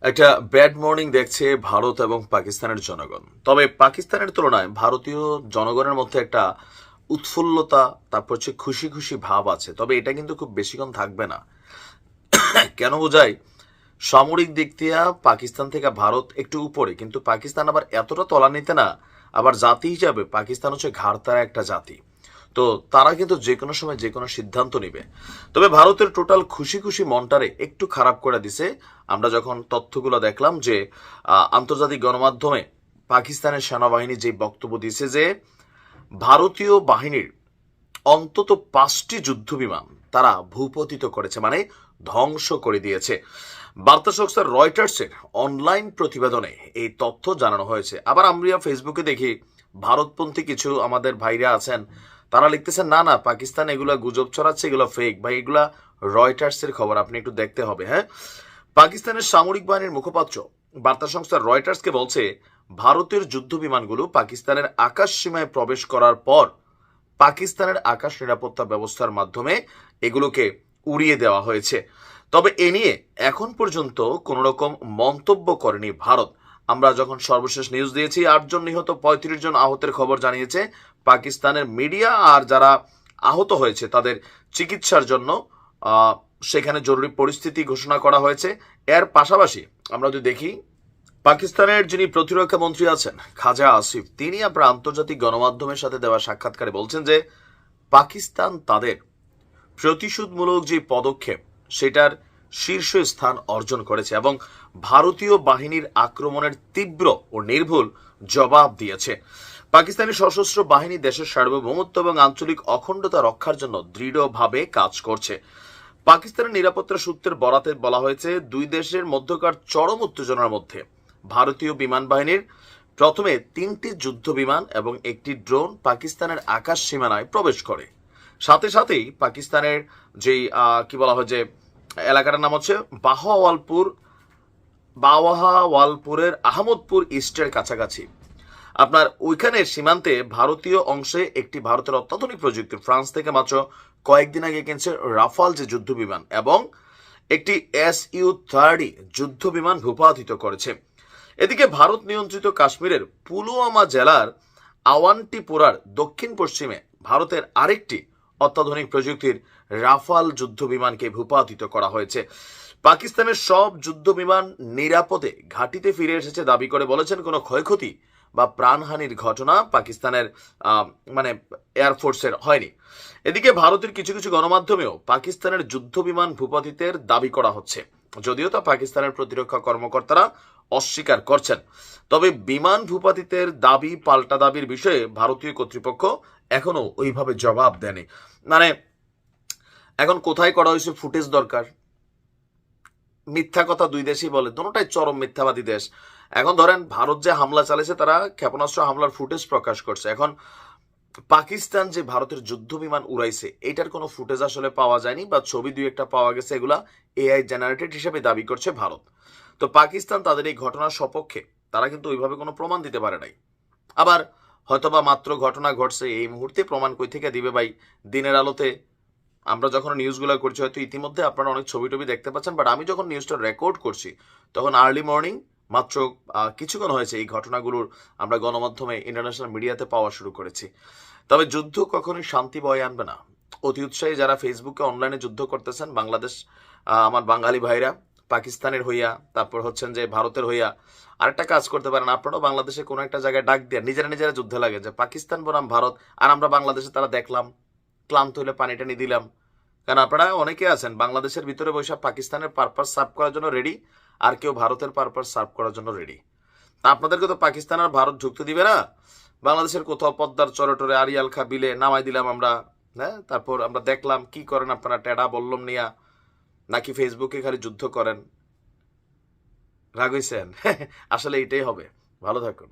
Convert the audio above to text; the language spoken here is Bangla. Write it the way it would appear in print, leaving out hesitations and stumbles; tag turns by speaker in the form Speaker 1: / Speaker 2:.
Speaker 1: একটা ব্যাড মর্নিং দেখছে ভারত এবং পাকিস্তানের জনগণ। তবে পাকিস্তানের তুলনায় ভারতীয় জনগণের মধ্যে একটা উৎফুল্লতা, তারপর হচ্ছে খুশি খুশি ভাব আছে। তবে এটা কিন্তু খুব বেশিক্ষণ থাকবে না। কেন বোঝায়? সামরিক দিক দিয়ে পাকিস্তান থেকে ভারত একটু উপরে, কিন্তু পাকিস্তান আবার এতটা তলানিতে না। আবার জাতি হিসাবে পাকিস্তান হচ্ছে ঘাড়তারা একটা জাতি। তো তারা কিন্তু যে কোনো সময় যে কোনো সিদ্ধান্ত নিবে। তবে ভারতের টোটাল খুশি খুশি মনটারে একটু খারাপ করে দিছে আমরা যখন তথ্যগুলো দেখলাম যে আন্তর্জাতিক গণমাধ্যমে পাকিস্তানের সেনাবাহিনী যে বক্তব্য দিয়েছে যে ভারতীয় বাহিনীর অন্তত 5টি যুদ্ধ বিমান তারা ভূপতিত করেছে, মানে ধ্বংস করে দিয়েছে। বার্তা সংস্থা রয়টার্সের অনলাইন প্রতিবেদনে এই তথ্য জানানো হয়েছে। আবার আমরা ফেসবুকে দেখি ভারতপন্থী কিছু আমাদের ভাইরা আছেন, তারা লিখতেছেন না না পাকিস্তান এগুলা গুজব ছড়াচ্ছে, এগুলো ফেক। ভাই, এগুলা রয়টার্সের খবর, আপনি একটু দেখতে হবে। হ্যাঁ, পাকিস্তানের সামরিক বাহিনীর মুখপাত্র বার্তা সংস্থা রয়টার্সকে বলছে ভারতের যুদ্ধ বিমানগুলো পাকিস্তানের আকাশ সীমায় প্রবেশ করার পর পাকিস্তানের আকাশ নিরাপত্তা ব্যবস্থার মাধ্যমে এগুলোকে উড়িয়ে দেওয়া হয়েছে। তবে এ নিয়ে এখন পর্যন্ত কোন রকম মন্তব্য করেনি ভারত। আমরা যখন সর্বশেষ নিউজ দিয়েছি 8 জন নিহত 35 জন আহতের খবর জানিয়েছে পাকিস্তানের মিডিয়া। আর যারা আহত হয়েছে তাদের চিকিৎসার জন্য সেখানে জরুরি পরিস্থিতি ঘোষণা করা হয়েছে। এর পাশাপাশি আমরা যদি দেখি পাকিস্তানের যিনি প্রতিরক্ষা মন্ত্রী আছেন খাজা আসিফ, তিনি আপনার আন্তর্জাতিক গণমাধ্যমের সাথে দেওয়া সাক্ষাৎকারে বলছেন যে পাকিস্তান তাদের প্রতিশোধমূলক যে পদক্ষেপ সেটার শীর্ষ স্থান অর্জন করেছে এবং ভারতীয় বাহিনীর আক্রমণের তীব্র ও নির্ভুল জবাব দিয়েছে। পাকিস্তানি সশস্ত্র বাহিনী দেশের সার্বভৌমত্ব এবং আঞ্চলিক অখণ্ডতা রক্ষার জন্য দৃঢ়ভাবে কাজ করছে। পাকিস্তানের নিরাপত্তা সূত্রের বরাতে বলা হয়েছে দুই দেশের মধ্যকার চরম উত্তেজনার মধ্যে ভারতীয় বিমান বাহিনীর প্রথমে 3টি যুদ্ধ বিমান এবং একটি ড্রোন পাকিস্তানের আকাশ সীমানায় প্রবেশ করে। সাথে সাথেই পাকিস্তানের যেই কি বলা হয় যে এলাকাটার নাম হচ্ছে বাওয়াহাওয়ালপুরের আহমদপুর ইস্টের কাছাকাছি আপনার ওইখানে সীমান্তে ভারতীয় অংশে একটি ভারতের অত্যাধুনিক প্রযুক্তি ফ্রান্স থেকে মাত্র কয়েকদিন আগে কিনছে রাফাল যে যুদ্ধ বিমান এবং একটি SU-30 যুদ্ধ বিমান ভূপাতিত করেছে। এদিকে ভারত নিয়ন্ত্রিত কাশ্মীরের পুলওয়ামা জেলার আওয়ান্টিপোরার দক্ষিণ পশ্চিমে ভারতের আরেকটি অত্যাধুনিক প্রযুক্তির রাফাল যুদ্ধ বিমানকে ভূপাতিত করা হয়েছে। পাকিস্তানের সব যুদ্ধ বিমান নিরাপদে ঘাঁটিতে ফিরে এসেছে দাবি করে বলেছেন কোনো ক্ষয়ক্ষতি বা প্রাণহানির ঘটনা পাকিস্তানের মানে এয়ারফোর্সের হয়নি। এদিকে ভারতের কিছু কিছু গণমাধ্যমেও পাকিস্তানের যুদ্ধ বিমান ভূপাতিতের দাবি করা হচ্ছে, যদিও তা পাকিস্তানের প্রতিরক্ষা কর্মকর্তারা অস্বীকার করছেন। তবে বিমান ভূপাতিতের দাবি পাল্টা দাবির বিষয়ে ভারতীয় কর্তৃপক্ষ এখনো ওইভাবে জবাব দেয়নি। মানে এখন কোথায় করা হয়েছে ফুটেজ দরকার। মিথ্যা কথা দুই দেশই বলে, দুটোটাই চরম মিথ্যাবাদী দেশ। এখন ধরেন ভারত যে হামলা চালিয়েছে তারা ক্ষেপণাস্ত্র হামলার ফুটেজ প্রকাশ করছে। এখন পাকিস্তান যে ভারতের যুদ্ধ বিমান উড়াইছে এটার কোনো ফুটেজ আসলে পাওয়া যায়নি বা ছবি দুই একটা পাওয়া গেছে, এগুলা AI জেনারেটেড হিসেবে দাবি করছে ভারত। তো পাকিস্তান তাদের এই ঘটনার সপক্ষে, তারা কিন্তু ওইভাবে কোনো প্রমাণ দিতে পারে নাই। আবার হয়তোবা মাত্র ঘটনা ঘটছে, এই মুহূর্তে প্রমাণ কই থেকে দিবে ভাই? দিনের আলোতে আমরা যখন নিউজগুলো করছি হয়তো ইতিমধ্যে আপনারা অনেক ছবি টবি দেখতে পাচ্ছেন, বাট আমি যখন নিউজটা রেকর্ড করছি তখন আর্লি মর্নিং মাত্র কিছুক্ষণ হয়েছে এই ঘটনাগুলোর আমরা গণমাধ্যমে ইন্টারন্যাশনাল মিডিয়াতে পাওয়া শুরু করেছি। তবে যুদ্ধ কখনোই শান্তি বয়ে আনবে না। অতি উৎসাহী যারা ফেসবুকে অনলাইনে যুদ্ধ করতেছেন বাংলাদেশ, আমার বাঙালি ভাইরা পাকিস্তানের হইয়া, তারপর হচ্ছেন যে ভারতের হইয়া আরেকটা কাজ করতে পারেন, আপনারাও বাংলাদেশে কোনো একটা জায়গায় ডাক দিয়ে নিজেরা নিজেরা যুদ্ধে লাগে যে পাকিস্তান বনাম ভারত, আর আমরা বাংলাদেশে তারা দেখলাম, ক্লান্ত হইলে পানি টানি দিলাম। কারণ আপনারা অনেকে আছেন বাংলাদেশের ভিতরে বৈশাখ পাকিস্তানের পারপাস সার্ভ করার জন্য রেডি, আর কেউ ভারতের পারপাস সার্ভ করার জন্য রেডি। তা আপনাদেরকে তো পাকিস্তান আর ভারত ঢুকতে দিবে না। বাংলাদেশের কোথাও পদ্মার চরটরে আরিয়াল খা বিলে নামাই দিলাম আমরা। হ্যাঁ, তারপর আমরা দেখলাম কি করেন আপনারা, টেডা বললাম নিয়া নাকি ফেসবুকে খালি যুদ্ধ করেন। রাগ হইছেন? আসলে এটাই হবে। ভালো থাকুন।